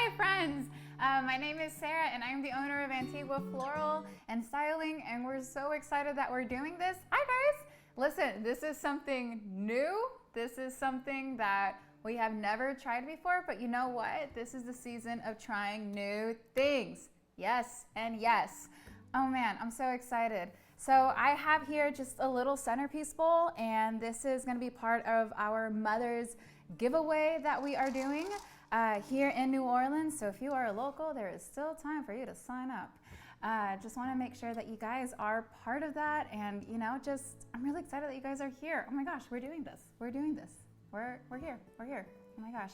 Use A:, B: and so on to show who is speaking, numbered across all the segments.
A: Hi friends, my name is Sara and I'm the owner of Antigua Floral and Styling, and we're so excited that we're doing this. Hi guys! Listen, this is something new. This is something that we have never tried before, but you know what? This is the season of trying new things. Yes and yes. Oh man, I'm so excited. So I have here just a little centerpiece bowl, and this is going to be part of our Mother's giveaway that we are doing here in New Orleans. So if you are a local, there is still time for you to sign up. Just want to make sure that you guys are part of that, and you know, I'm really excited that you guys are here. Oh my gosh, we're doing this. We're doing this. We're here. We're here. Oh my gosh.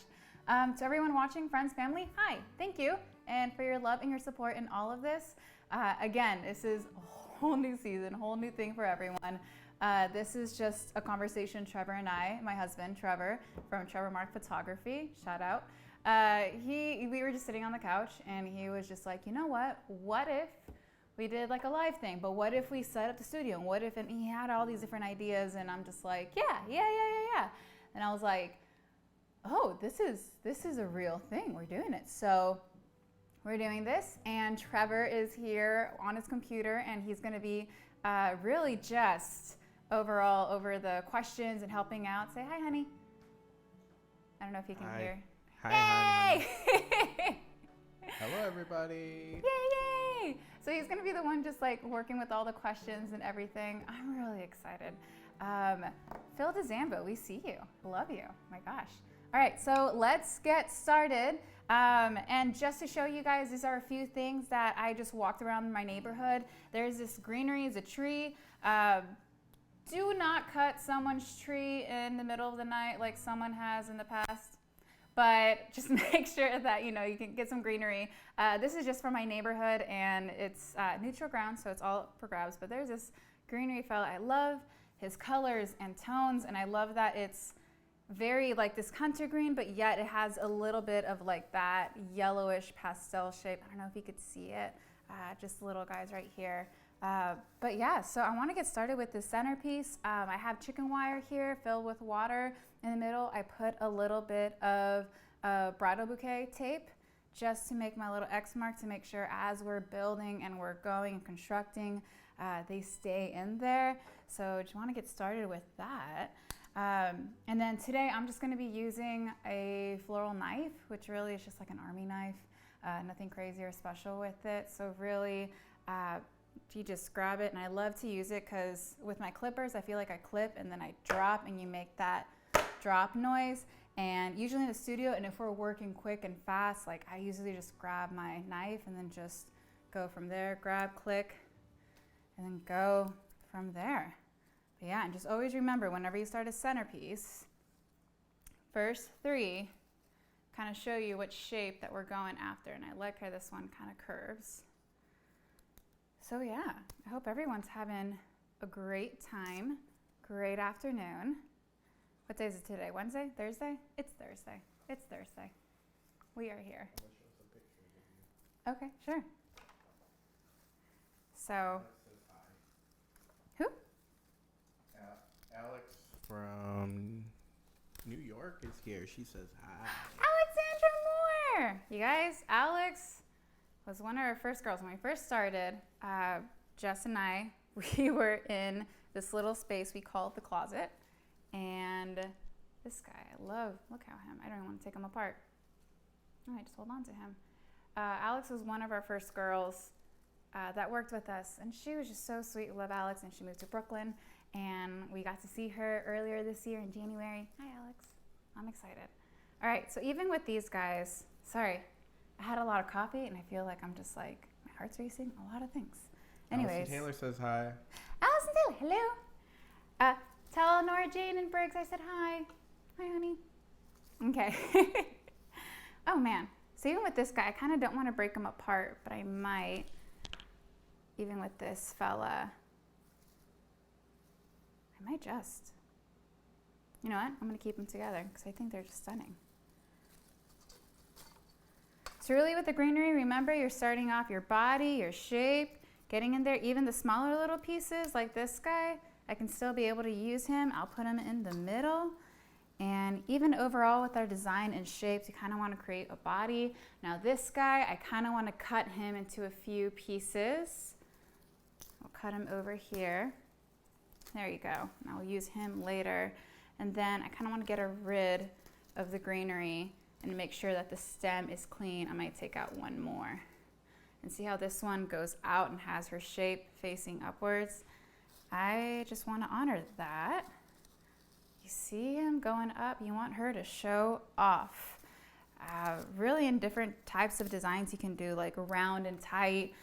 A: To everyone watching, friends, family, hi, thank you, and for your love and your support in all of this. Again, this is a whole new season, whole new thing for everyone. This is just a conversation Trevor and I, my husband Trevor from Trevor Mark Photography, shout out. We were just sitting on the couch and he was just like, you know what if we did like a live thing, but what if we set up the studio, and what if, and he had all these different ideas, and I'm just like, yeah. And I was like, oh, this is a real thing, we're doing it. So we're doing this, and Trevor is here on his computer, and he's going to be really just overall over the questions and helping out. Say hi, honey. I don't know if you can hear.
B: Hi,
A: Yay!
B: honey. Hello, everybody.
A: Yay! So he's going to be the one just like working with all the questions and everything. I'm really excited. Phil DeZambo, we see you. Love you. My gosh. All right, so let's get started. And just to show you guys, these are a few things that I just walked around my neighborhood. There's this greenery, it's a tree. Do not cut someone's tree in the middle of the night like someone has in the past. But just make sure that you can get some greenery. This is just for my neighborhood, and it's neutral ground, so it's all for grabs. But there's this greenery fella. I love his colors and tones, and I love that it's very like this hunter green, but yet it has a little bit of like that yellowish pastel shape. I don't know if you could see it, just little guys right here. But yeah, so I want to get started with the centerpiece. I have chicken wire here filled with water. In the middle, I put a little bit of bridal bouquet tape just to make my little X mark, to make sure as we're building and we're going and constructing, they stay in there. So just want to get started with that. And then today I'm just going to be using a floral knife, which really is just like an army knife. Nothing crazy or special with it. So really, you just grab it, and I love to use it because with my clippers, I feel like I clip and then I drop, and you make that drop noise. And usually in the studio, and if we're working quick and fast, like I usually just grab my knife and then just go from there, grab, click, and then go from there. But yeah, and just always remember, whenever you start a centerpiece, first three kind of show you what shape that we're going after. And I like how this one kind of curves. So yeah, I hope everyone's having a great time, great afternoon. What day is it today? Wednesday? Thursday? It's Thursday. It's Thursday. We are here. Okay, sure. So, who?
B: Alex from New York is here. She says hi.
A: Alexandra Moore! You guys, Alex was one of our first girls. When we first started, Jess and I, we were in this little space we call the closet. And this guy, look at him. I don't even want to take him apart. All right, just hold on to him. Alex was one of our first girls that worked with us, and she was just so sweet. We love Alex, and she moved to Brooklyn, and we got to see her earlier this year in January. Hi, Alex. I'm excited. All right, so even with these guys, sorry, I had a lot of coffee, and I feel like I'm just like, my heart's racing, a lot of things. Anyways.
B: Allison Taylor says hi.
A: Allison Taylor, hello. Tell Nora Jane and Briggs I said hi. Hi, honey. Okay. Oh, man. So even with this guy, I kind of don't want to break him apart, but I might. Even with this fella, I might just. You know what? I'm going to keep them together because I think they're just stunning. So really with the greenery, remember you're starting off your body, your shape, getting in there. Even the smaller little pieces like this guy, I can still be able to use him. I'll put him in the middle, And even overall with our design and shapes, you kind of want to create a body. Now this guy, I kind of want to cut him into a few pieces. I'll cut him over here. There you go. Now we'll use him later. And then I kind of want to get rid of the greenery and make sure that the stem is clean. I might take out one more. And see how this one goes out and has her shape facing upwards? I just want to honor that. You see him going up, you want her to show off. Really in different types of designs you can do, like round and tight.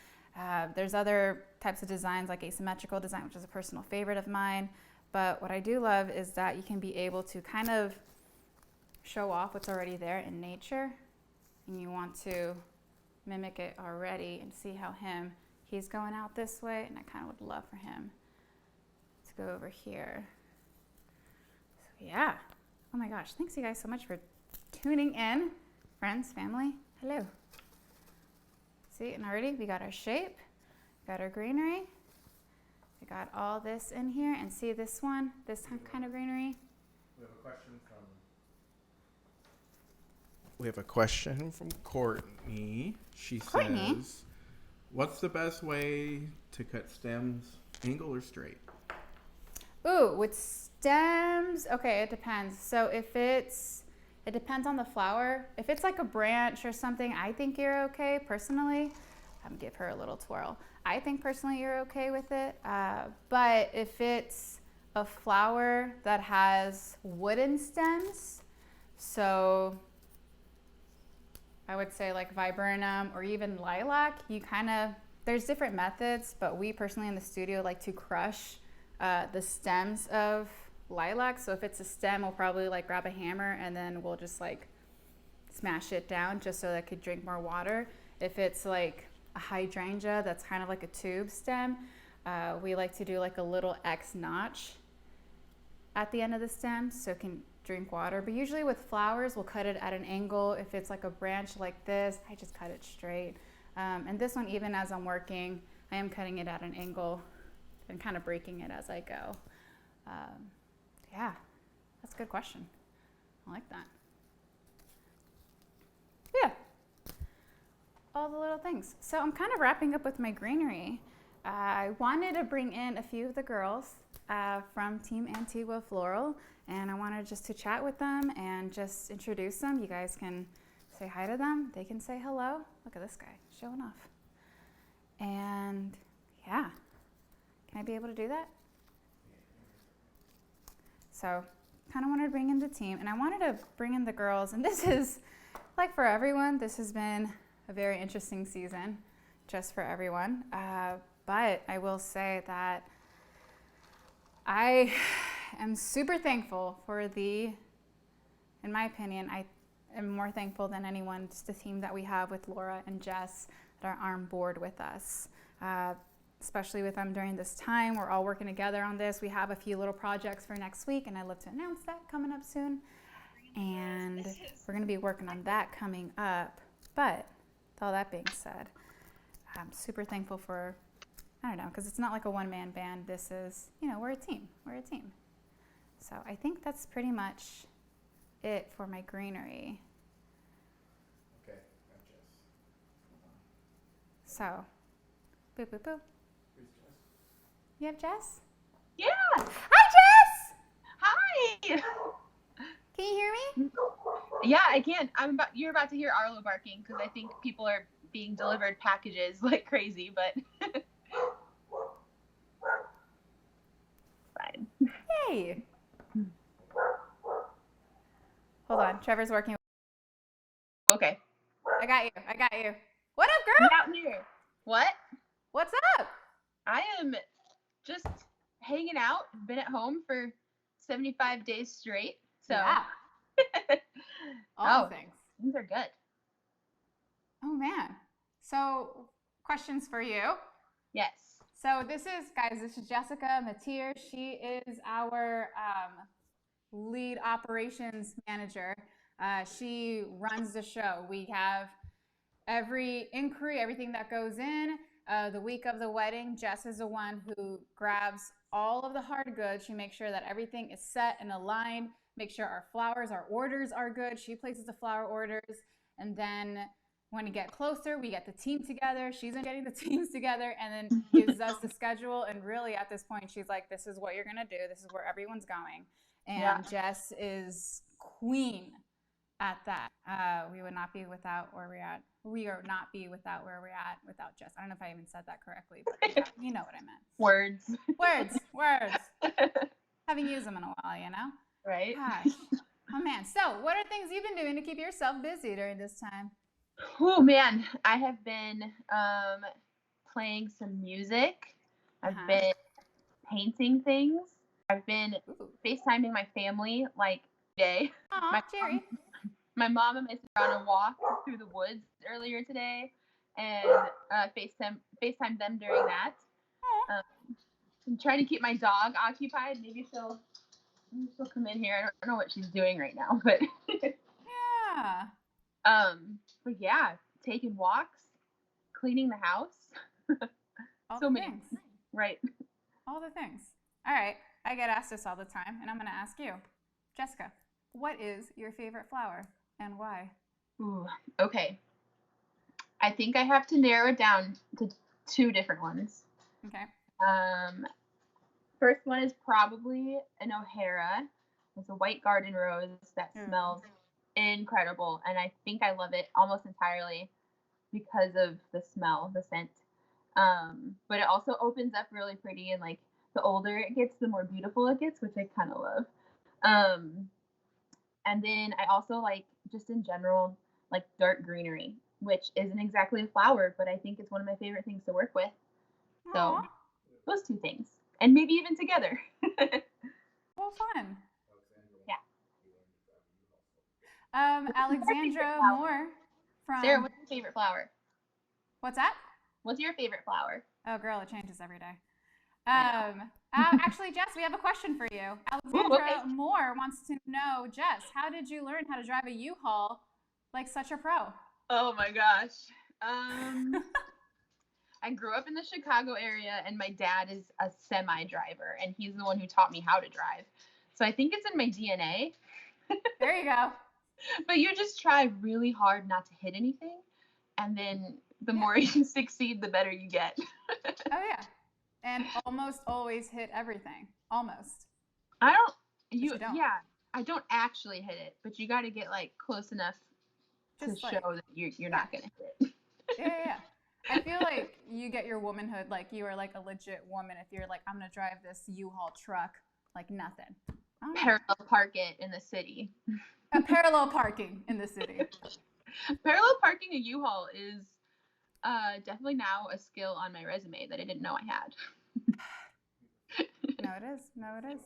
A: There's other types of designs like asymmetrical design, which is a personal favorite of mine. But what I do love is that you can be able to kind of show off what's already there in nature. And you want to mimic it already and see how he's going out this way, and I kind of would love for him to go over here. Yeah. Oh my gosh. Thanks you guys so much for tuning in. Friends, family, hello. See, and already we got our shape, got our greenery. We got all this in here, and see this one, this kind of greenery.
B: We have a question from Courtney. She
A: Courtney?
B: says, what's the best way to cut stems, angle or straight?
A: Ooh, with stems, okay, it depends. So if it depends on the flower. If it's like a branch or something, I think you're okay personally. Give her a little twirl. I think personally you're okay with it. But if it's a flower that has wooden stems, so I would say like viburnum or even lilac, there's different methods, but we personally in the studio like to crush the stems of lilac. So if it's a stem, we'll probably like grab a hammer and then we'll just like smash it down just so that it could drink more water. If it's like a hydrangea that's kind of like a tube stem, we like to do like a little X notch at the end of the stem so it can drink water. But usually with flowers, we'll cut it at an angle. If it's like a branch like this, I just cut it straight. And this one, even as I'm working, I am cutting it at an angle and kind of breaking it as I go. Yeah, that's a good question. I like that. Yeah, all the little things. So I'm kind of wrapping up with my greenery. I wanted to bring in a few of the girls from Team Antigua Floral, and I wanted just to chat with them and just introduce them. You guys can say hi to them. They can say hello. Look at this guy showing off. And yeah, can I be able to do that? So kind of wanted to bring in the team, and I wanted to bring in the girls. And this is, like for everyone, this has been a very interesting season just for everyone. But I will say that I am super thankful for in my opinion, I am more thankful than anyone, just the team that we have with Laura and Jess that are on board with us. Especially with them during this time. We're all working together on this. We have a few little projects for next week, and I'd love to announce that coming up soon. And we're going to be working on that coming up. But with all that being said, I'm super thankful for, I don't know, because it's not like a one-man band. This is, we're a team. We're a team. So I think that's pretty much it for my greenery.
B: Okay, got Jess.
A: So, boo, boo, boo. You have Jess?
C: Yeah.
A: Hi, Jess!
C: Hi.
A: Can you hear me?
C: Yeah, I can. You're about to hear Arlo barking because I think people are being delivered packages like crazy, but fine.
A: Hey. Hold on, Trevor's working.
C: Okay.
A: I got you. What up, girl?
C: Get out here. What?
A: What's up?
C: I am just hanging out. Been at home for 75 days straight. So
A: Yeah. All the things.
C: Things are good.
A: Oh man. So questions for you.
C: Yes.
A: So this is Jessica Matier. She is our lead operations manager. She runs the show. We have every inquiry, everything that goes in. The week of the wedding, Jess is the one who grabs all of the hard goods. She makes sure that everything is set and aligned, make sure our flowers, our orders are good. She places the flower orders. And then when we get closer, we get the team together. She's getting the teams together and then gives us the schedule. And really at this point, she's like, this is what you're going to do. This is where everyone's going. And Jess is queen at that. We would not be without where we're at. We are not be without where we're at without Jess. I don't know if I even said that correctly, but you know what I meant.
C: Words.
A: Haven't used them in a while, you know?
C: Right.
A: Gosh. Oh, man. So what are things you've been doing to keep yourself busy during this time?
C: Oh, man. I have been playing some music. I've been painting things. I've been FaceTiming my family like day.
A: Aw, Jerry.
C: My mom and my sister were on a walk through the woods earlier today, and FaceTime them during that. I'm trying to keep my dog occupied. Maybe she'll come in here. I don't know what she's doing right now, but
A: yeah.
C: But yeah, taking walks, cleaning the house.
A: All
C: so
A: the
C: many
A: things.
C: Right.
A: All the things. All right. I get asked this all the time, and I'm going to ask you, Jessica, what is your favorite flower and why?
C: Ooh, okay. I think I have to narrow it down to 2 different ones.
A: Okay.
C: First one is probably an O'Hara. It's a white garden rose that smells incredible, and I think I love it almost entirely because of the smell, the scent. But it also opens up really pretty, and like the older it gets, the more beautiful it gets, which I kind of love. And then I also like, just in general, like dark greenery, which isn't exactly a flower, but I think it's one of my favorite things to work with. So those 2 things, and maybe even together.
A: Well, fun.
C: Yeah.
A: Alexandra Moore from
C: Sarah, what's your favorite flower?
A: What's that?
C: What's your favorite flower?
A: Oh, girl, it changes every day. Actually, Jess, we have a question for you. Alexandra Moore wants to know, Jess, how did you learn how to drive a U-Haul like such a pro?
C: Oh my gosh. I grew up in the Chicago area, and my dad is a semi driver, and he's the one who taught me how to drive. So I think it's in my DNA.
A: There you go.
C: But you just try really hard not to hit anything, and then the more you succeed, the better you get.
A: Oh yeah. And almost always hit everything. Almost.
C: I don't.
A: don't.
C: Yeah. I don't actually hit it, but you got to get like close enough to show that you're not gonna hit it.
A: Yeah. I feel like you get your womanhood, like you are like a legit woman if you're like, I'm gonna drive this U-Haul truck like nothing.
C: Parallel park it in the city.
A: Parallel parking in the city.
C: Parallel parking a U-Haul is definitely now a skill on my resume that I didn't know I had.
A: No, it is.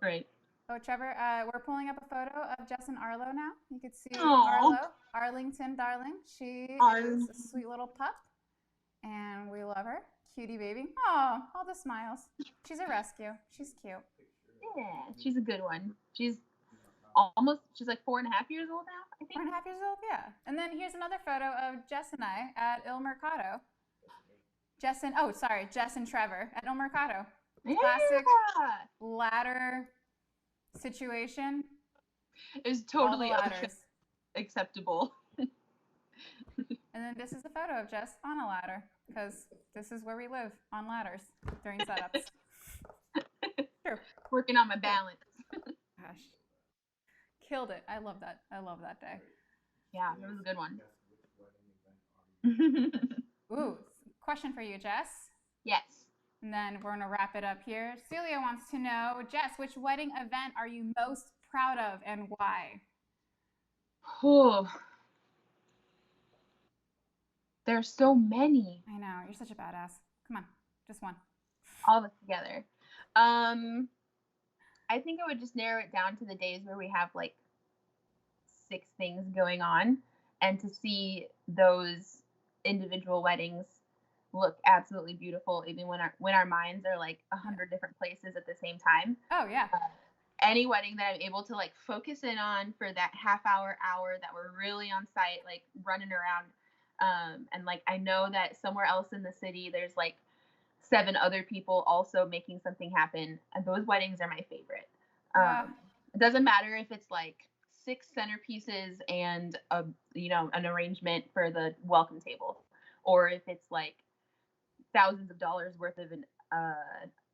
C: Right.
A: Oh, Trevor, we're pulling up a photo of Jess and Arlo now. You can see Arlo, Arlington, darling. She is a sweet little pup, and we love her. Cutie baby. Oh, all the smiles. She's a rescue. She's cute.
C: Yeah, she's a good one. She's like 4.5 years old now, I think.
A: 4.5 years old, yeah. And then here's another photo of Jess and I at Il Mercato. Jess and Trevor at Il Mercato. Classic ladder situation.
C: It was totally acceptable. And
A: then this is a photo of Jess on a ladder, because this is where we live, on ladders during setups. True.
C: Working on my balance.
A: Gosh. Killed it. I love that. I love that day.
C: Yeah, it was a good one.
A: Ooh, question for you, Jess.
C: Yes.
A: And then we're going to wrap it up here. Celia wants to know, Jess, which wedding event are you most proud of and why?
C: Oh, there's so many.
A: I know. You're such a badass. Come on. Just one.
C: All together. I think I would just narrow it down to the days where we have like 6 things going on, and to see those individual weddings look absolutely beautiful, even when our minds are like 100 different places at the same time.
A: Oh yeah.
C: Any wedding that I'm able to like focus in on for that half hour that we're really on site, like running around, And like I know that somewhere else in the city there's like 7 other people also making something happen, and those weddings are my favorite.
A: Uh,
C: It doesn't matter if it's like 6 centerpieces and a an arrangement for the welcome table, or if it's like thousands of dollars worth of an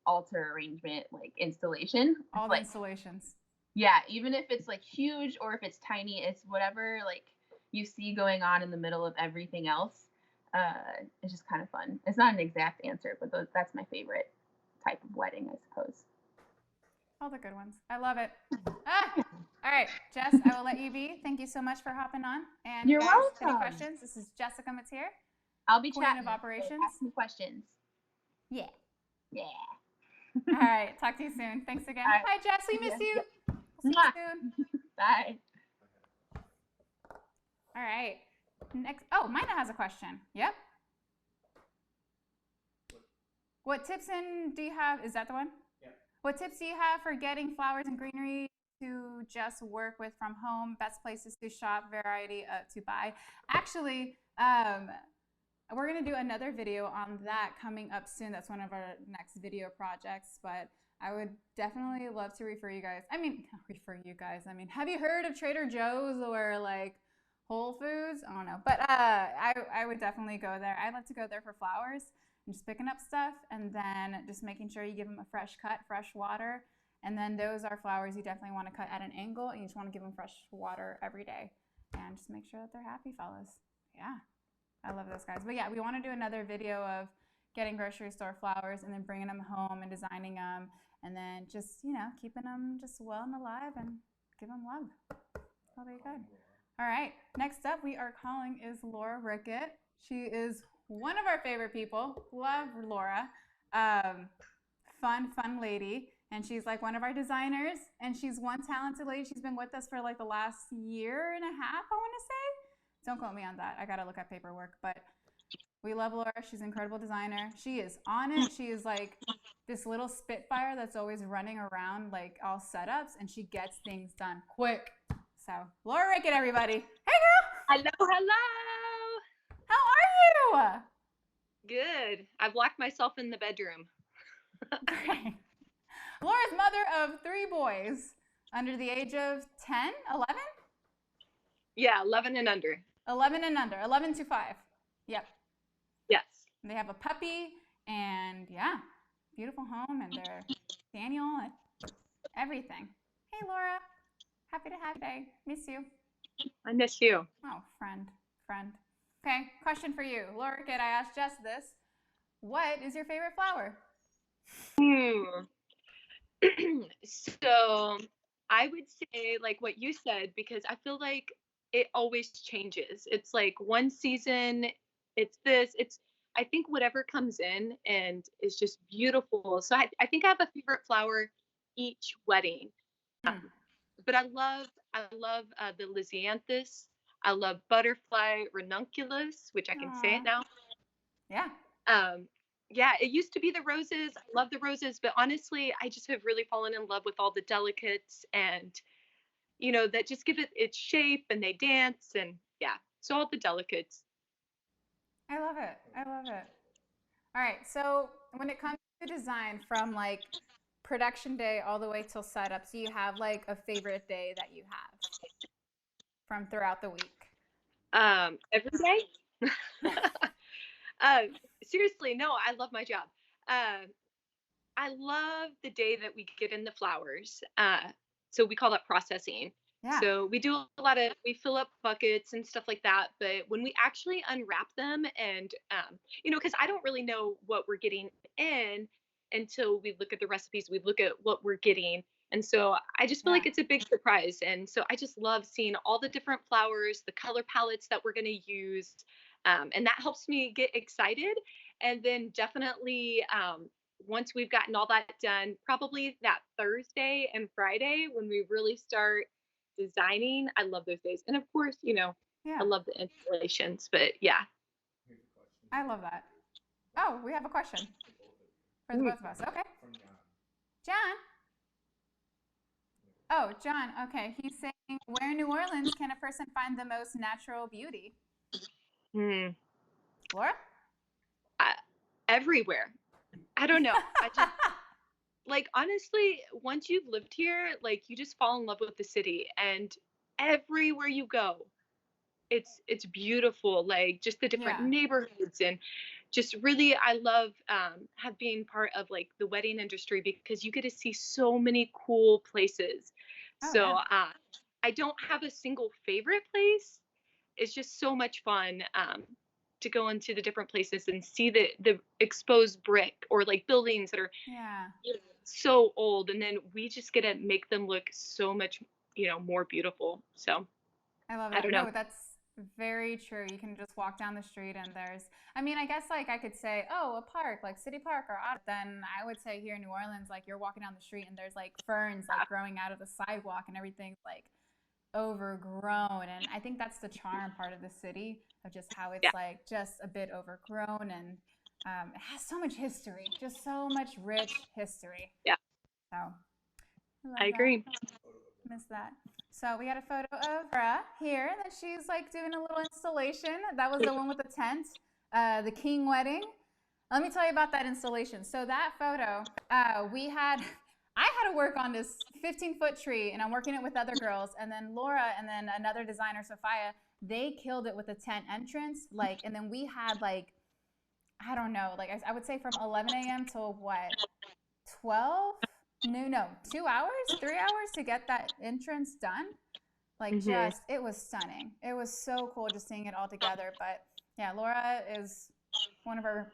C: altar arrangement like installation.
A: all
C: It's
A: the
C: like,
A: installations.
C: yeah, even if it's like huge or if it's tiny, it's whatever like you see going on in the middle of everything else. It's just kind of fun. It's not an exact answer, but that's my favorite type of wedding, I suppose.
A: All the good ones. I love it. Ah! All right, Jess, I will let you be. Thank you so much for hopping on. And
C: You're
A: you guys, any
C: welcome.
A: questions? This is Jessica Matier,
C: I'll be
A: Queen
C: chatting.
A: of
C: So
A: Operations.
C: ask me questions.
A: Yeah.
C: Yeah.
A: All right, talk to you soon. Thanks again.
C: All right.
A: Hi, Jess. We miss you. We'll see
C: Mwah.
A: you soon.
C: Bye.
A: All right. Next. Oh, Mina has a question. Yep. What tips do you have? Is that the one?
B: Yeah.
A: What tips do you have for getting flowers and greenery to just work with from home? Best places to shop, variety to buy. Actually, we're gonna do another video on that coming up soon. That's one of our next video projects. But I would definitely love to refer you guys. I mean, have you heard of Trader Joe's or like Whole Foods? I don't know, but I would definitely go there. I love to go there for flowers and just picking up stuff, and then just making sure you give them a fresh cut, fresh water. And then those are flowers you definitely want to cut at an angle, and you just want to give them fresh water every day, and just make sure that they're happy, fellas. Yeah, I love those guys. But yeah, we want to do another video of getting grocery store flowers and then bringing them home and designing them, and then just keeping them just well and alive and give them love. That'll be good. All right, next up we are calling is Laura Rickett. She is one of our favorite people. Love Laura. Fun lady. And she's like one of our designers. And she's one talented lady. She's been with us for like the last year and a half, I want to say. Don't quote me on that. I got to look at paperwork. But we love Laura. She's an incredible designer. She is on it. She is like this little spitfire that's always running around like all setups. And she gets things done quick. So Laura Rickett, everybody. Hey, girl.
D: Hello.
A: How are you?
D: Good. I've locked myself in the bedroom.
A: Great. Laura's mother of 3 boys under the age of 10, 11?
D: Yeah, 11 and under.
A: 11 and under, 11 to 5. Yep.
D: Yes.
A: They have a puppy, and yeah, beautiful home, and they're Daniel and everything. Hey, Laura. Happy to have you today. Miss you.
D: I miss you.
A: Oh, friend. Okay, question for you. Laura, I asked Jess this. What is your favorite flower?
D: So I would say like what you said, because I feel like it always changes. It's like one season, it's this, I think whatever comes in and is just beautiful. So I think I have a favorite flower each wedding. But I love the Lysianthus. I love butterfly ranunculus, which I can say it now.
A: Yeah.
D: Yeah, it used to be the roses. I love the roses, but honestly, I just have really fallen in love with all the delicates, and that just give it its shape, and they dance, and yeah, so all the delicates.
A: I love it. All right, so when it comes to design, from like production day all the way till setup, do you have like a favorite day that you have from throughout the week?
D: Every day? Seriously, no, I love my job. I love the day that we get in the flowers. So we call that processing.
A: Yeah.
D: So we do we fill up buckets and stuff like that. But when we actually unwrap them and, because I don't really know what we're getting in until we look at the recipes, we look at what we're getting. And so I just feel like it's a big surprise. And so I just love seeing all the different flowers, the color palettes that we're going to use. And that helps me get excited. And then definitely, once we've gotten all that done, probably that Thursday and Friday when we really start designing, I love those days. And of course, I love the installations, but yeah.
A: I love that. Oh, we have a question for the both of us. Okay.
B: From John.
A: John? Oh, John. Okay. He's saying, where in New Orleans can a person find the most natural beauty?
D: Hmm.
A: Laura?
D: I, everywhere. I don't know. I just like honestly, once you've lived here, like you just fall in love with the city and everywhere you go, it's beautiful. Like just the different
A: Yeah.
D: neighborhoods and just really I love have being part of like the wedding industry because you get to see so many cool places.
A: Oh,
D: So
A: yeah.
D: I don't have a single favorite place. It's just so much fun to go into the different places and see the exposed brick or like buildings that are
A: Yeah.
D: so old, and then we just get to make them look so much more beautiful. So
A: I love
D: I
A: that.
D: don't know.
A: No, that's very true. You can just walk down the street and there's, I mean, I guess like I could say, oh, a park, like City Park or Otter. Then I would say here in New Orleans, like you're walking down the street and there's like ferns like growing out of the sidewalk and everything's like overgrown. And I think that's the charm part of the city of just how
D: Yeah,
A: it's like just a bit overgrown and it has so much history, just so much rich history.
D: yeah,
A: So I
D: I
A: love that.
D: agree.
A: Miss that. So we got a photo of Sara here that she's like doing a little installation. That was the one with the tent, the king wedding. Let me tell you about that installation. So that photo, I had to work on this 15-foot tree, and I'm working it with other girls. And then Laura and then another designer, Sophia, they killed it with a tent entrance. Like, and then we had like, I don't know, like I would say from 11 a.m. till what, 12? No, 2 hours, 3 hours to get that entrance done. Like
D: Hmm.
A: just, it was stunning. It was so cool just seeing it all together. But yeah, Laura is one of our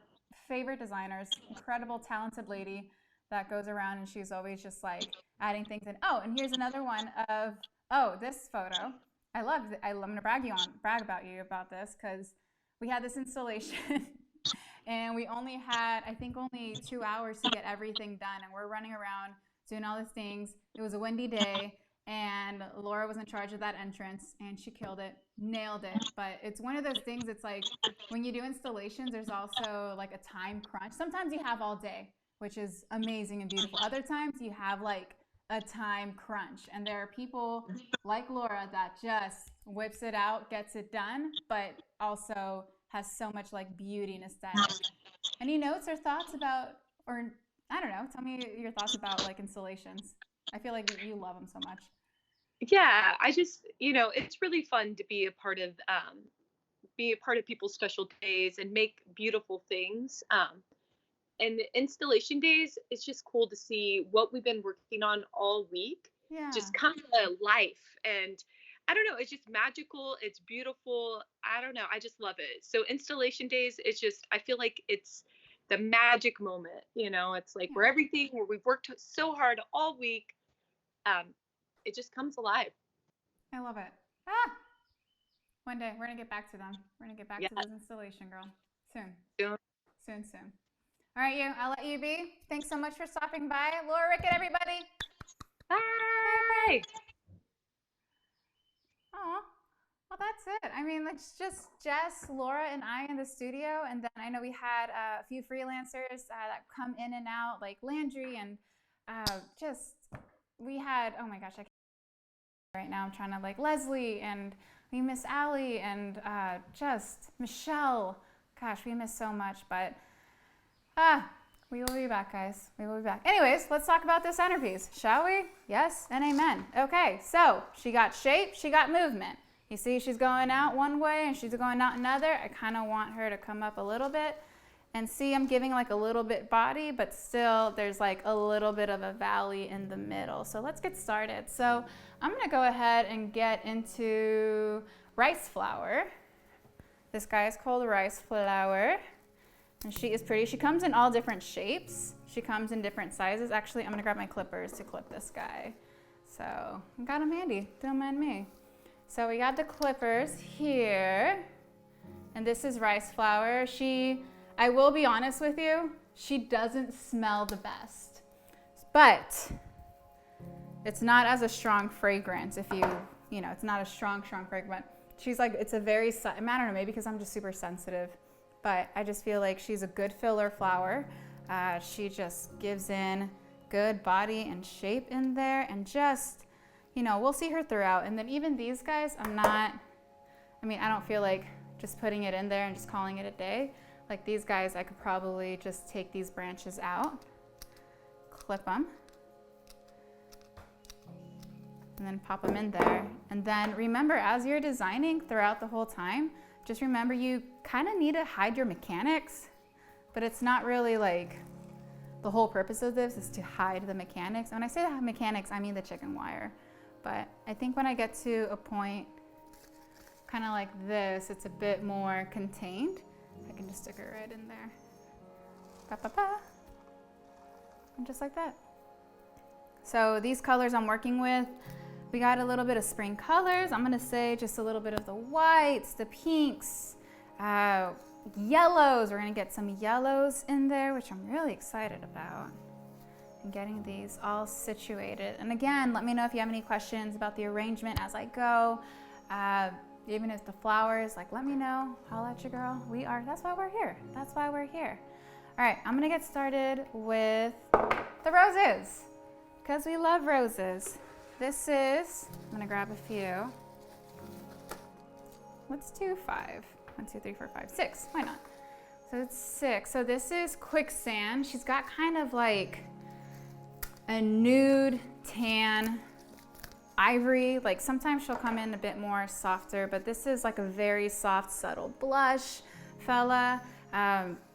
A: favorite designers, incredible, talented lady that goes around and she's always just like adding things in. Oh, and here's another one of, oh, this photo. I'm gonna brag about you about this because we had this installation and we only had, I think, only 2 hours to get everything done. And we're running around doing all these things. It was a windy day, and Laura was in charge of that entrance, and she killed it, nailed it. But it's one of those things. It's like when you do installations, there's also like a time crunch. Sometimes you have all day, which is amazing and beautiful. Other times you have like a time crunch, and there are people like Laura that just whips it out, gets it done, but also has so much like beauty and aesthetic. Any notes or thoughts about, or I don't know, tell me your thoughts about like installations. I feel like you love them so much.
D: Yeah, I just it's really fun to be a part of people's special days and make beautiful things. And the installation days, it's just cool to see what we've been working on all week
A: Yeah,
D: just come to life. And I don't know, it's just magical. It's beautiful. I don't know. I just love it. So installation days, it's just, I feel like it's the magic moment. It's like
A: yeah,
D: where we've worked so hard all week. Um, it just comes alive.
A: I love it. Ah, one day we're gonna get back to them. We're gonna get back
D: Yeah.
A: to those installation, girl. Soon,
D: Soon.
A: soon, soon. All right, I'll let you be. Thanks so much for stopping by, Laura, Rick, and everybody. Bye,
D: Bye.
A: friend. Aw. Well, that's it. I mean, it's just Jess, Laura, and I in the studio. And then I know we had a few freelancers that come in and out, like Landry, and just we had, oh my gosh, I can't right now. I'm trying to like Leslie, and we miss Allie, and just Michelle. Gosh, we miss so much, but we will be back, guys. We will be back. Anyways, let's talk about this centerpiece, shall we? Yes and amen. Okay, so she got shape, she got movement. You see she's going out one way and she's going out another. I kind of want her to come up a little bit. And see, I'm giving like a little bit body, but still there's like a little bit of a valley in the middle. So let's get started. So I'm gonna go ahead and get into rice flower. This guy is called rice flower. And she is pretty. She comes in all different shapes. She comes in different sizes. Actually, I'm gonna grab my clippers to clip this guy. So I got them handy, don't mind me. So we got the clippers here. And this is rice flower. I will be honest with you, she doesn't smell the best. But it's not as a strong fragrance if it's not a strong fragrance. She's like, it's a very, I don't know, maybe because I'm just super sensitive. But I just feel like she's a good filler flower. She just gives in good body and shape in there, and just, we'll see her throughout. And then even these guys, I don't feel like just putting it in there and just calling it a day. Like these guys, I could probably just take these branches out, clip them, and then pop them in there. And then remember, as you're designing throughout the whole time, just remember you kind of need to hide your mechanics, but it's not really like the whole purpose of this is to hide the mechanics. And when I say the mechanics, I mean the chicken wire. But I think when I get to a point kind of like this, it's a bit more contained. I can just stick it right in there. Ba, ba, ba. And just like that. So these colors I'm working with, we got a little bit of spring colors. I'm gonna say just a little bit of the whites, the pinks, yellows. We're gonna get some yellows in there, which I'm really excited about. And getting these all situated. And again, let me know if you have any questions about the arrangement as I go. Even if the flowers, like let me know, holla at your girl. That's why we're here. That's why we're here. All right, I'm gonna get started with the roses, because we love roses. This is, I'm gonna grab a few. Let's do 5. 1, 2, 3, 4, 5, 6, why not? So it's 6, so this is Quicksand. She's got kind of like a nude tan ivory, like sometimes she'll come in a bit more softer, but this is like a very soft, subtle blush fella.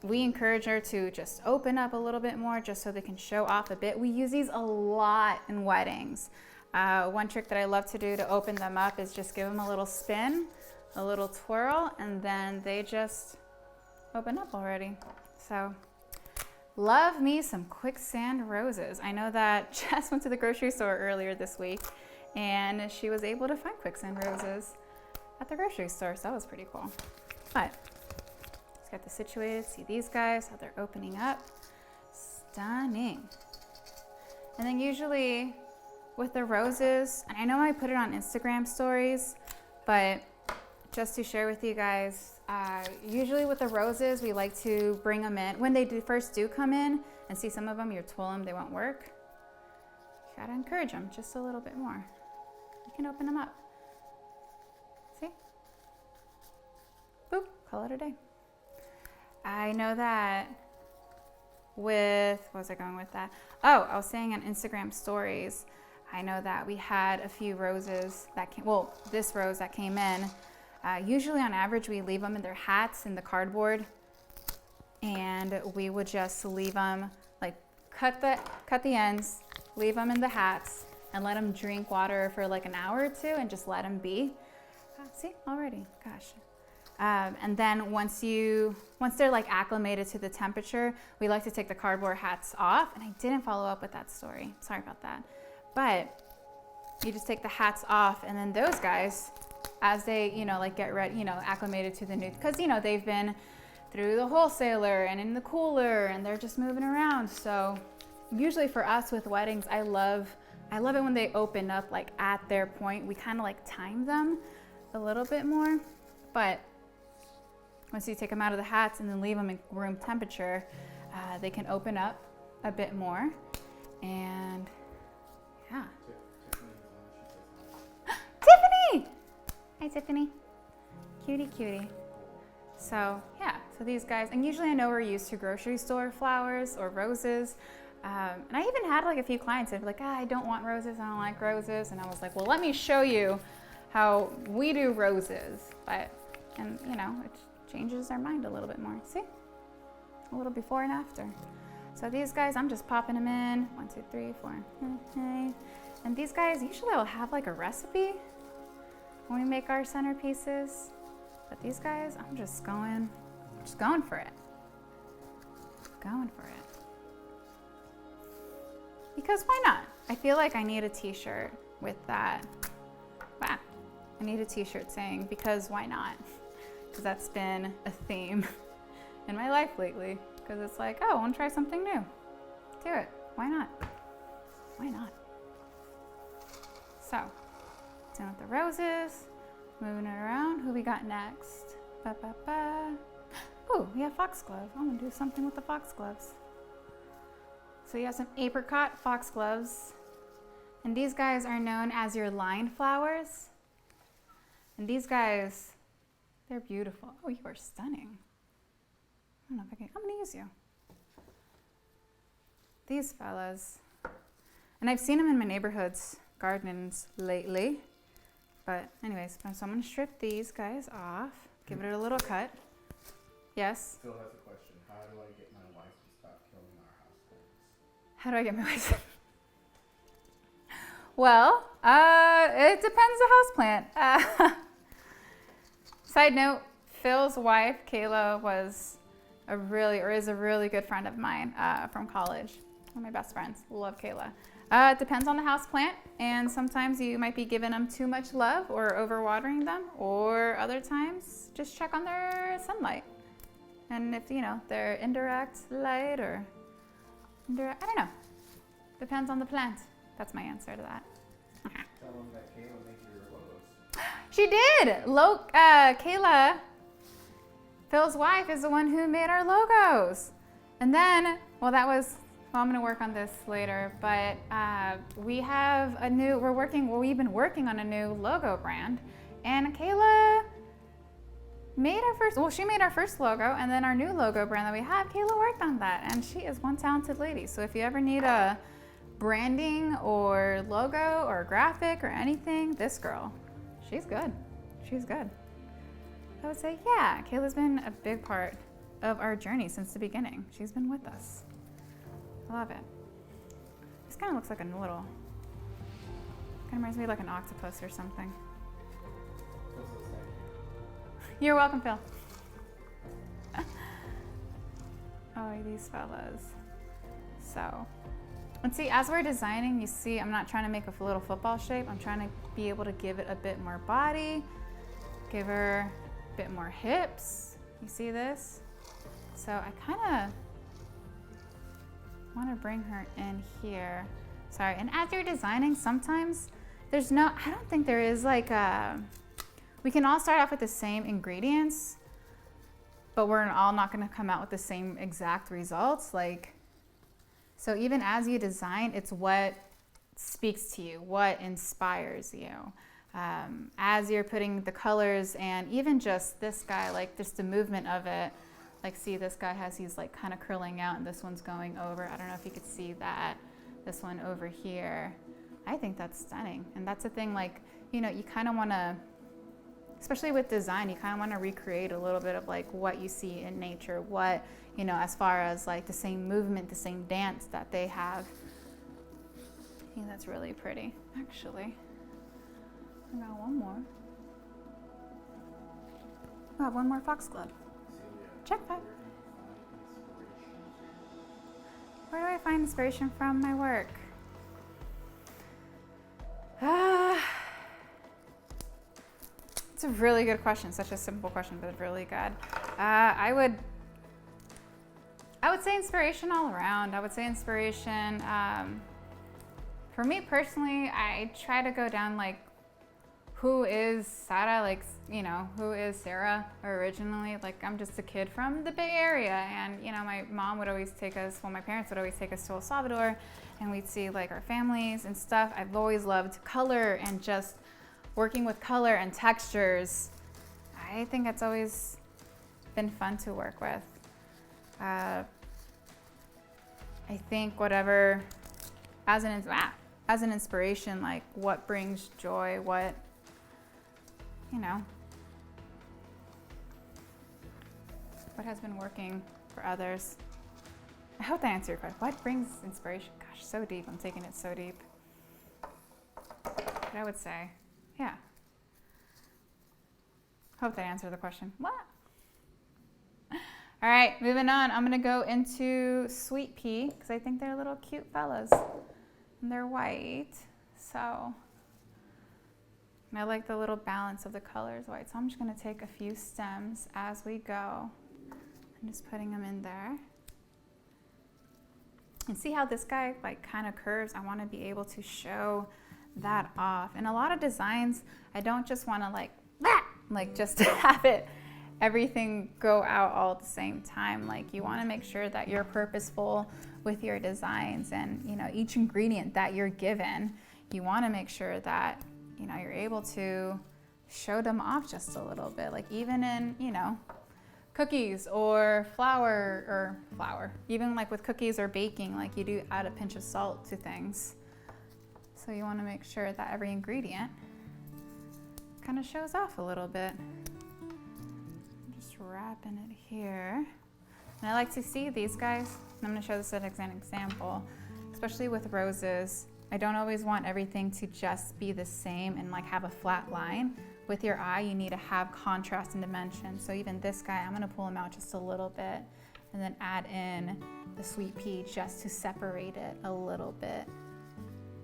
A: We encourage her to just open up a little bit more just so they can show off a bit. We use these a lot in weddings. One trick that I love to do to open them up is just give them a little spin, a little twirl, and then they just open up already. So love me some Quicksand roses. I know that Jess went to the grocery store earlier this week and she was able to find Quicksand roses at the grocery store, so that was pretty cool. But let's get this situated. See these guys, how they're opening up. Stunning. And then usually with the roses, and I know I put it on Instagram stories, but just to share with you guys, usually with the roses, we like to bring them in. When they first do come in, and see some of them, you twirl them, they won't work. You gotta encourage them just a little bit more. You can open them up. See? Boop, call it a day. I know that with, what was I going with that? Oh, I was saying on Instagram stories, I know that we had a few roses that came, well, this rose that came in. Usually on average, we leave them in their hats in the cardboard, and we would just leave them, like cut the ends, leave them in the hats, and let them drink water for like an hour or two and just let them be. See, already, gosh. And then once they're like acclimated to the temperature, we like to take the cardboard hats off. And I didn't follow up with that story. Sorry about that. But you just take the hats off, and then those guys, as they, like get ready, acclimated to the new, because, they've been through the wholesaler and in the cooler, and they're just moving around. So usually for us with weddings, I love it when they open up like at their point. We kind of like time them a little bit more, but once you take them out of the hats and then leave them in room temperature, they can open up a bit more. And yeah. Tiffany! Hi, Tiffany. Cutie, cutie. So yeah, so these guys, and usually I know we're used to grocery store flowers or roses. And I even had like a few clients that were like, I don't want roses, I don't like roses. And I was like, well, let me show you how we do roses. And it changes their mind a little bit more. See? A little before and after. So these guys, I'm just popping them in. 1, 2, 3, 4. And these guys, usually I'll have like a recipe when we make our centerpieces. But these guys, I'm just going for it. Going for it. Because why not? I feel like I need a t-shirt with that. Wow. I need a t-shirt saying, because why not? Because that's been a theme in my life lately. Because it's like, oh, I want to try something new. Do it. Why not? Why not? So, down with the roses, moving it around. Who we got next? Ba, ba, ba. Oh, we have foxglove. I'm going to do something with the foxgloves. So you have some apricot foxgloves. And these guys are known as your line flowers. And these guys, They're beautiful. Oh, you are stunning. I don't know if I can, I'm gonna use you. These fellas. And I've seen them in my neighborhood's gardens lately. But anyways, so I'm gonna strip these guys off, give it a little cut. Yes?
B: Phil has a question. How do I get my wife to stop killing our houseplants?
A: How do I get my wife? Well, it depends the houseplant. Side note, Phil's wife, Kayla, is a really good friend of mine from college. One of my best friends. Love Kayla. It depends on the houseplant, and sometimes you might be giving them too much love or overwatering them, or other times just check on their sunlight. And if, they're indirect light or indirect, I don't know. Depends on the plant. That's my answer to that.
B: Tell them that Kayla makes your logos.
A: She did! Kayla, Phil's wife, is the one who made our logos. And then, I'm going to work on this later, but we've been working on a new logo brand. And Kayla she made our first logo, and then our new logo brand that we have, Kayla worked on that. And she is one talented lady. So if you ever need a branding or logo or graphic or anything, this girl, she's good. She's good. I would say, yeah, Kayla's been a big part of our journey since the beginning. She's been with us. I love it. This kind of looks like a little, kind of reminds me of like an octopus or something. You're welcome, Phil. Oh, these fellas. So, and see, as we're designing, you see, I'm not trying to make a little football shape. I'm trying to be able to give it a bit more body, give her a bit more hips. You see this? So I kind of want to bring her in here. Sorry, and as you're designing, sometimes I don't think there is we can all start off with the same ingredients, but we're all not going to come out with the same exact results. So even as you design, it's what speaks to you, what inspires you. As you're putting the colors, and even just this guy, just the movement of it, see, this guy he's kind of curling out, and this one's going over. I don't know if you could see that. This one over here. I think that's stunning. And that's the thing, you kind of want to, especially with design, you kind of want to recreate a little bit of what you see in nature, what, as far as the same movement, the same dance that they have. I think that's really pretty, actually. I got one more. I have one more foxglove. Check that. Where do I find inspiration from my work? It's a really good question. Such a simple question, but really good. I would say inspiration all around. I would say inspiration. For me personally, I try to go down who is Sara, who is Sara originally? I'm just a kid from the Bay Area, and my mom would always take us, my parents would always take us to El Salvador, and we'd see our families and stuff. I've always loved color and just working with color and textures. I think it's always been fun to work with. I think whatever, as an inspiration, what brings joy, what has been working for others. I hope that answered your question. What brings inspiration? Gosh, so deep. I'm taking it so deep. But I would say, yeah. Hope that answered the question. What? All right, moving on. I'm going to go into Sweet Pea because I think they're little cute fellas. And they're white. So, and I like the little balance of the colors white. So I'm just going to take a few stems as we go. I'm just putting them in there. And see how this guy kind of curves? I want to be able to show that off. And a lot of designs, I don't just want to just to have everything go out all at the same time. You want to make sure that you're purposeful with your designs, and each ingredient that you're given, you want to make sure that you're able to show them off just a little bit. Like even in, you know, cookies or flour, even like with cookies or baking, like you do add a pinch of salt to things. So you want to make sure that every ingredient kind of shows off a little bit. Just wrapping it here. And I like to see these guys, I'm going to show this as an example, especially with roses. I don't always want everything to just be the same and like have a flat line. With your eye, you need to have contrast and dimension. So even this guy, I'm going to pull him out just a little bit and then add in the sweet pea just to separate it a little bit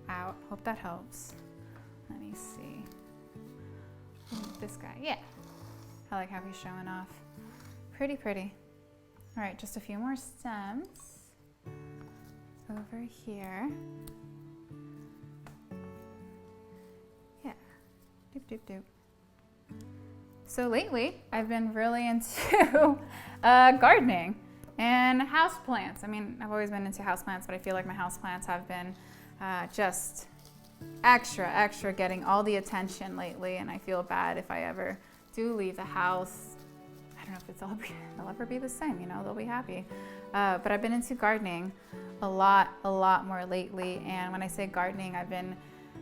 A: out. Hope that helps. Let me see. This guy, yeah. I like how he's showing off. Pretty pretty. All right, just a few more stems over here. Yeah, doop doop doop. So lately, I've been really into gardening and houseplants. I mean, I've always been into houseplants, but I feel like my houseplants have been just extra getting all the attention lately, and I feel bad if I ever do leave the house. I don't know if they'll ever be the same, you know, they'll be happy. But I've been into gardening a lot more lately, and when I say gardening, I've been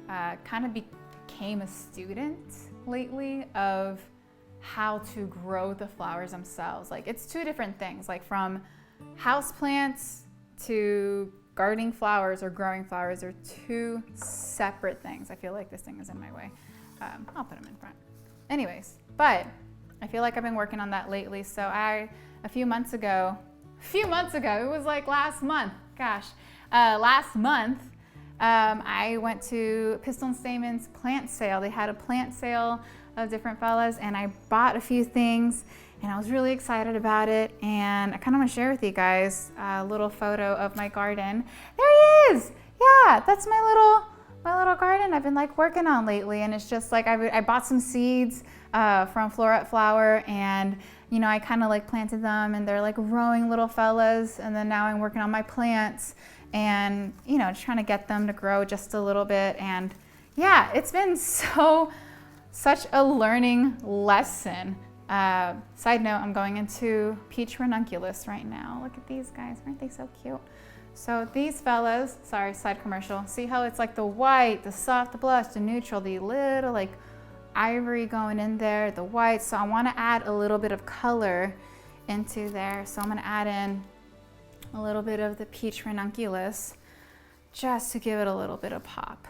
A: kind of became a student lately of how to grow the flowers themselves. Like it's two different things, like from houseplants to gardening flowers or growing flowers are two separate things. I feel like this thing is in my way. I'll put them in front. Anyways, but I feel like I've been working on that lately. So a few months ago, it was like last month, gosh. Last month, I went to Pistol and Stamen's plant sale. They had a plant sale of different fellas, and I bought a few things, and I was really excited about it. And I kind of want to share with you guys a little photo of my garden. There he is! Yeah, that's my little garden I've been like working on lately. And it's just like I bought some seeds from Floret Flower, and you know, I kind of like planted them, and they're like growing little fellas. And then now I'm working on my plants, and you know, just trying to get them to grow just a little bit. And yeah, it's been such a learning lesson. Side note, I'm going into peach ranunculus right now. Look at these guys, aren't they so cute? So these fellas, sorry, side commercial. See how it's like the white, the soft, the blush, the neutral, the little like ivory going in there, the white. So I want to add a little bit of color into there. So I'm going to add in a little bit of the peach ranunculus just to give it a little bit of pop.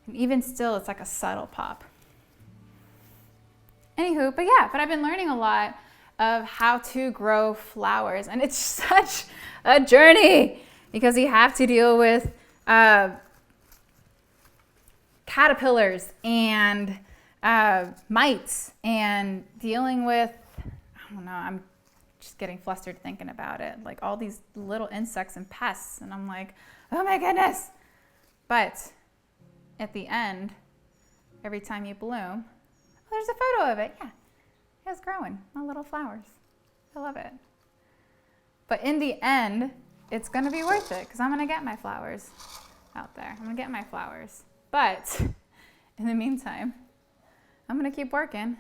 A: And even still, it's like a subtle pop. Anywho, but I've been learning a lot of how to grow flowers, and it's such a journey because you have to deal with caterpillars and mites and dealing with, I don't know, I'm just getting flustered thinking about it, like all these little insects and pests, and I'm like, oh my goodness. But at the end, every time you bloom, there's a photo of it. Yeah, it's growing, my little flowers. I love it. But in the end, it's gonna be worth it because I'm gonna get my flowers out there. I'm gonna get my flowers. But in the meantime, I'm gonna keep working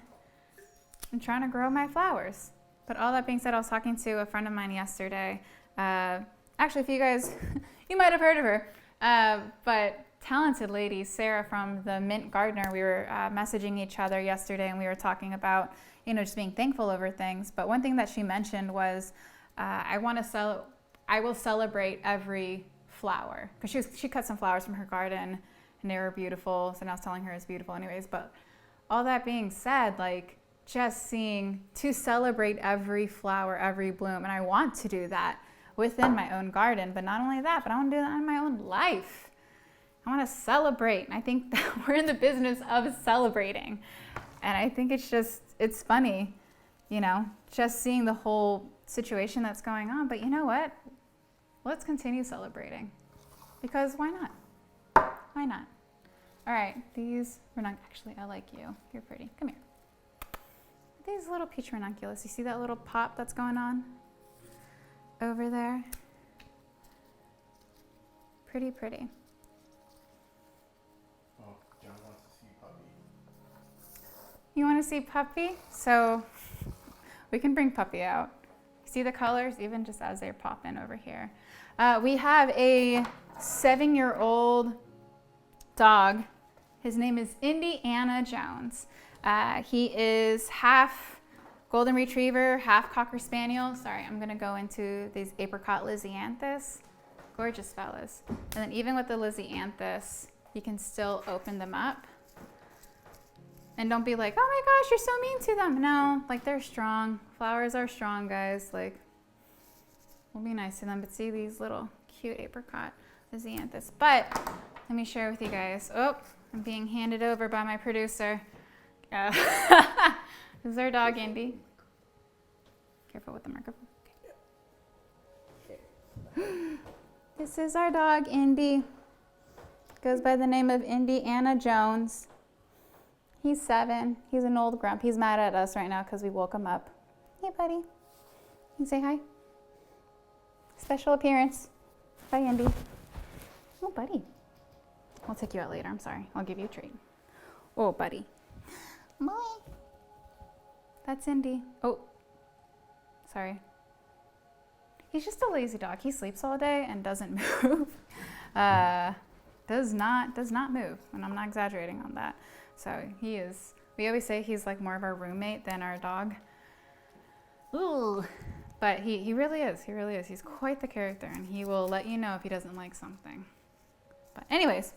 A: and trying to grow my flowers. But all that being said, I was talking to a friend of mine yesterday. Actually, if you guys, you might have heard of her, but talented lady, Sara from the Mint Gardener. We were messaging each other yesterday, and we were talking about, you know, just being thankful over things. But one thing that she mentioned was, I will celebrate every flower, because she cut some flowers from her garden, and they were beautiful. So now I was telling her it's beautiful, anyways. But all that being said, like just to celebrate every flower, every bloom, and I want to do that within my own garden. But not only that, but I want to do that in my own life. I want to celebrate. And I think that we're in the business of celebrating. And I think it's funny, you know, just seeing the whole situation that's going on. But you know what? Let's continue celebrating. Because why not? Why not? All right, actually, I like you. You're pretty. Come here. These little peach ranunculus. You see that little pop that's going on over there? Pretty, pretty. You want to see Puppy? So we can bring Puppy out. See the colors even just as they're popping over here. We have a 7-year-old dog. His name is Indiana Jones. He is half golden retriever, half cocker spaniel. Sorry, I'm gonna go into these apricot Lysianthus. Gorgeous fellas. And then even with the Lysianthus, you can still open them up. And don't be like, oh my gosh, you're so mean to them. No, like they're strong. Flowers are strong, guys. Like, we'll be nice to them. But see these little cute apricot Lysianthus. But let me share with you guys. Oh, I'm being handed over by my producer. This is our dog, Indy. Careful with the microphone. Okay. This is our dog, Indy. Goes by the name of Indiana Jones. He's 7. He's an old grump. He's mad at us right now because we woke him up. Hey, buddy. You say hi? Special appearance. Bye, Indy. Oh, buddy. I'll take you out later. I'm sorry. I'll give you a treat. Oh, buddy. Boy. That's Indy. Oh, sorry. He's just a lazy dog. He sleeps all day and doesn't move. Does not move, and I'm not exaggerating on that. So he is, we always say he's like more of our roommate than our dog. Ooh. But he really is. He really is. He's quite the character, and he will let you know if he doesn't like something. But anyways,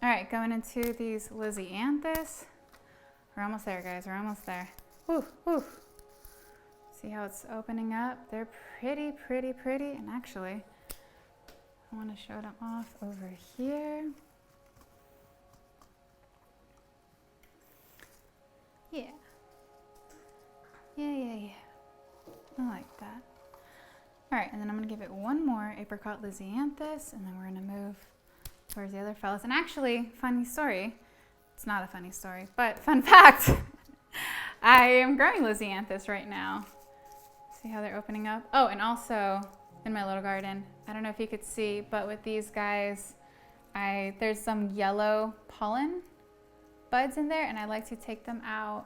A: all right, going into these Lysianthus. We're almost there, guys. We're almost there. Woo, woo. See how it's opening up? They're pretty, pretty, pretty. And actually, I want to show them off over here. Yeah. Yeah. I like that. All right, and then I'm going to give it one more apricot Lysianthus, and then we're going to move towards the other fellas. And actually, funny story. It's not a funny story, but fun fact. I am growing Lysianthus right now. See how they're opening up? Oh, and also in my little garden, I don't know if you could see, but with these guys, there's some yellow pollen buds in there, and I like to take them out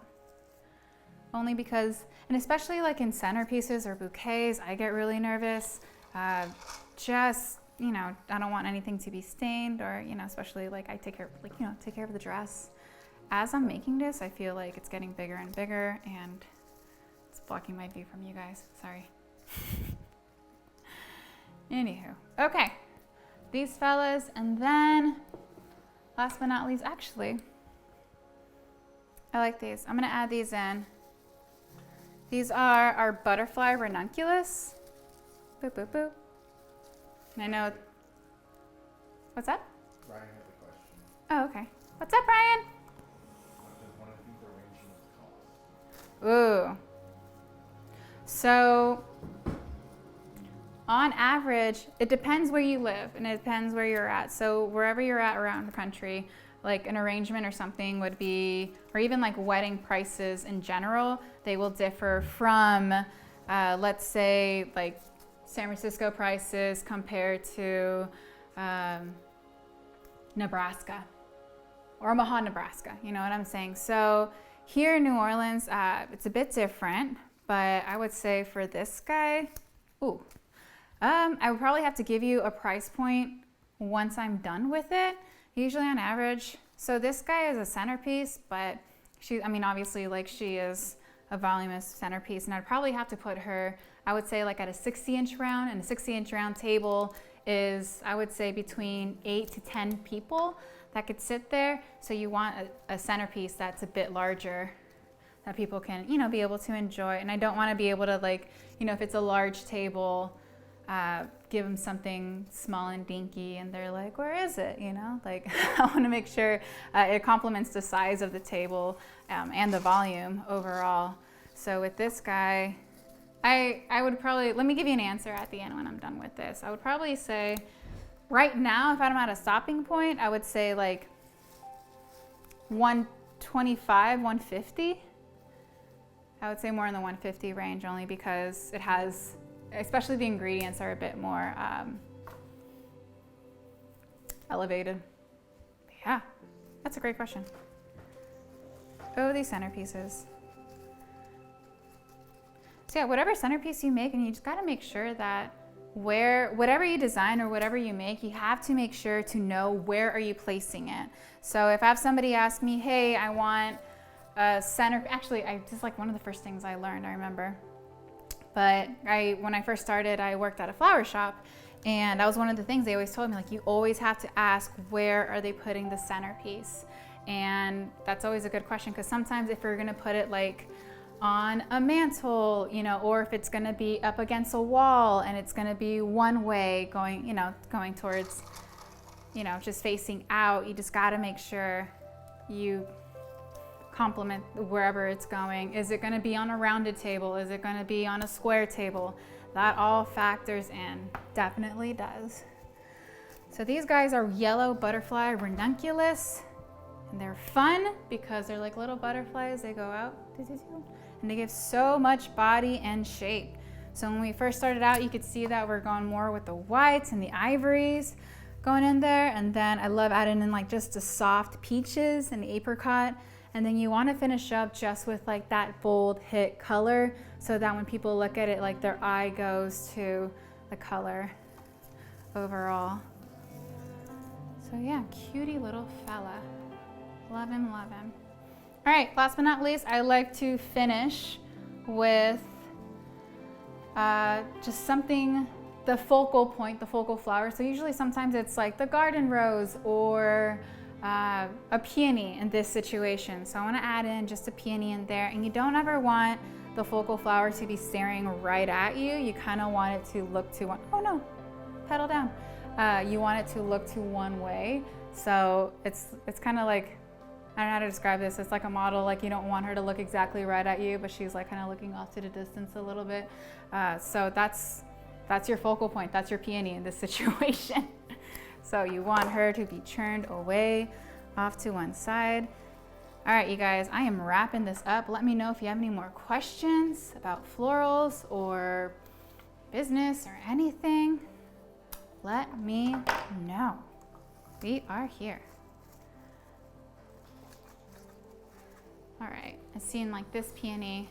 A: only because, and especially like in centerpieces or bouquets, I get really nervous. Just, you know, I don't want anything to be stained, or, you know, especially like I take care of the dress. As I'm making this, I feel like it's getting bigger and bigger, and it's blocking my view from you guys. Sorry. Anywho, okay. These fellas, and then last but not least, actually, I like these. I'm gonna add these in. These are our butterfly ranunculus. Boop, boop, boop. And I know, what's up?
B: Brian had a question.
A: Oh, okay. What's up, Brian?
B: What does one of these arrangements cost?
A: Ooh. So, on average, it depends where you live and it depends where you're at. So wherever you're at around the country, like an arrangement or something would be, or even like wedding prices in general, they will differ from, let's say, like San Francisco prices compared to Nebraska or Omaha, Nebraska. You know what I'm saying? So here in New Orleans, it's a bit different, but I would say for this guy, ooh, I would probably have to give you a price point once I'm done with it. Usually on average, so this guy is a centerpiece, but obviously like she is a voluminous centerpiece, and I'd probably have to put her, I would say like at a 60-inch round, and a 60-inch round table is, I would say, between 8 to 10 people that could sit there. So you want a centerpiece that's a bit larger that people can, you know, be able to enjoy. And I don't want to be able to, like, you know, if it's a large table, give them something small and dinky and they're like, where is it? You know, like I want to make sure it complements the size of the table and the volume overall. So with this guy, I would probably, let me give you an answer at the end when I'm done with this. I would probably say right now, if I'm at a stopping point, I would say like 125, 150. I would say more in the 150 range, only because it has, especially the ingredients are a bit more elevated. Yeah, that's a great question. Oh, these centerpieces. So yeah, whatever centerpiece you make, and you just got to make sure that whatever you design or whatever you make, you have to make sure to know where are you placing it. So if I have somebody ask me, hey, I want a center, actually, this is like one of the first things I learned, I remember. But when I first started, I worked at a flower shop, and that was one of the things they always told me, like, you always have to ask, where are they putting the centerpiece? And that's always a good question, because sometimes if you're gonna put it like on a mantle, you know, or if it's gonna be up against a wall and it's gonna be one way going, you know, going towards, you know, just facing out, you just gotta make sure you complement wherever it's going. Is it gonna be on a rounded table? Is it gonna be on a square table? That all factors in, definitely does. So these guys are yellow butterfly ranunculus, and they're fun because they're like little butterflies. They go out, and they give so much body and shape. So when we first started out, you could see that we're going more with the whites and the ivories going in there, and then I love adding in like just the soft peaches and the apricot. And then you want to finish up just with like that bold hit color, so that when people look at it, like their eye goes to the color overall. So yeah, cutie little fella. Love him, love him. All right, last but not least, I like to finish with just something, the focal point, the focal flower. So usually sometimes it's like the garden rose or a peony in this situation. So I want to add in just a peony in there, and you don't ever want the focal flower to be staring right at you. You kind of want it to look to one, oh no, pedal down. You want it to look to one way. So it's kind of like, I don't know how to describe this. It's like a model, like you don't want her to look exactly right at you, but she's like kind of looking off to the distance a little bit. So that's your focal point. That's your peony in this situation. So you want her to be turned away off to one side. All right, you guys, I am wrapping this up. Let me know if you have any more questions about florals or business or anything. Let me know. We are here. All right, I seen like this peony.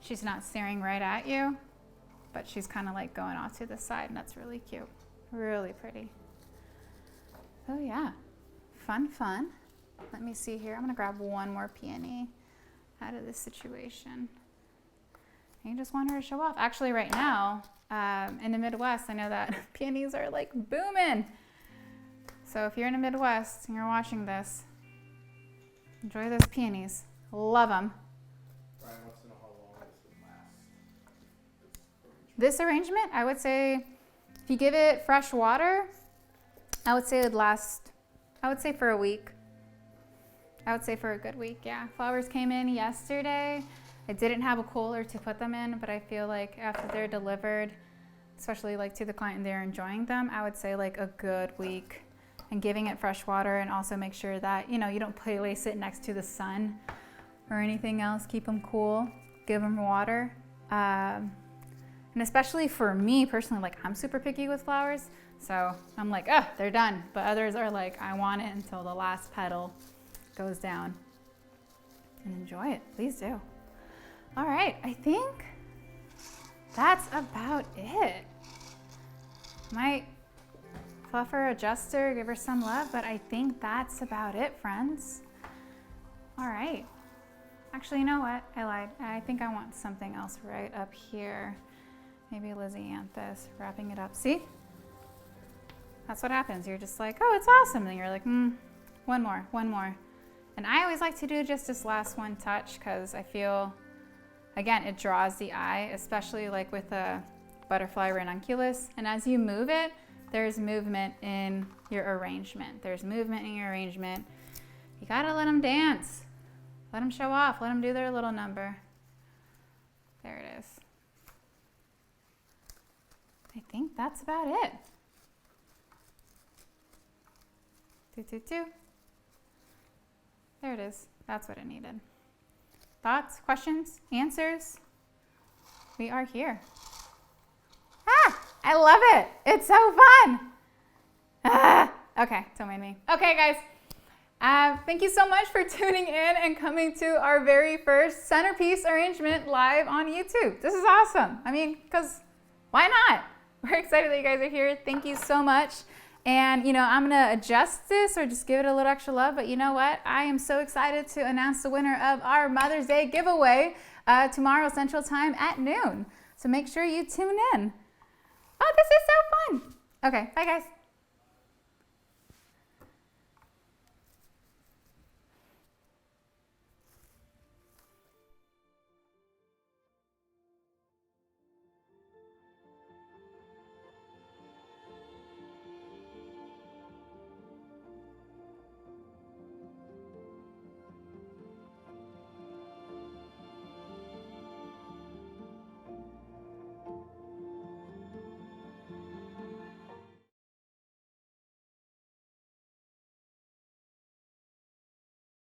A: She's not staring right at you, but she's kind of like going off to the side, and that's really cute. Really pretty. Oh yeah, fun, fun. Let me see here. I'm gonna grab one more peony out of this situation. And you just want her to show off. Actually, right now, in the Midwest, I know that peonies are like booming. So if you're in the Midwest and you're watching this, enjoy those peonies. Love them.
B: Brian wants to know how long this would last.
A: This arrangement, I would say, if you give it fresh water, I would say it would last, I would say for a week. I would say for a good week, yeah. Flowers came in yesterday. I didn't have a cooler to put them in, but I feel like after they're delivered, especially like to the client and they're enjoying them, I would say like a good week. And giving it fresh water, and also make sure that, you know, you don't place it next to the sun or anything else. Keep them cool, give them water. And especially for me personally, like I'm super picky with flowers. So I'm like, oh, they're done. But others are like, I want it until the last petal goes down. And enjoy it, please do. All right, I think that's about it. Might fluff her, adjust her, give her some love, but I think that's about it, friends. All right. Actually, you know what? I lied. I think I want something else right up here. Maybe Lizzianthus, wrapping it up. See? That's what happens. You're just like, oh, it's awesome. And you're like, one more, one more. And I always like to do just this last one touch because I feel, again, it draws the eye, especially like with a butterfly ranunculus. And as you move it, there's movement in your arrangement. There's movement in your arrangement. You gotta let them dance. Let them show off. Let them do their little number. There it is. I think that's about it. There it is. That's what it needed. Thoughts, questions, answers? We are here. Ah, I love it. It's so fun. Ah, okay, don't mind me. Okay, guys. Thank you so much for tuning in and coming to our very first centerpiece arrangement live on YouTube. This is awesome. I mean, because why not? We're excited that you guys are here. Thank you so much. And, you know, I'm going to adjust this or just give it a little extra love. But you know what? I am so excited to announce the winner of our Mother's Day giveaway tomorrow Central Time at noon. So make sure you tune in. Oh, this is so fun. Okay, bye guys.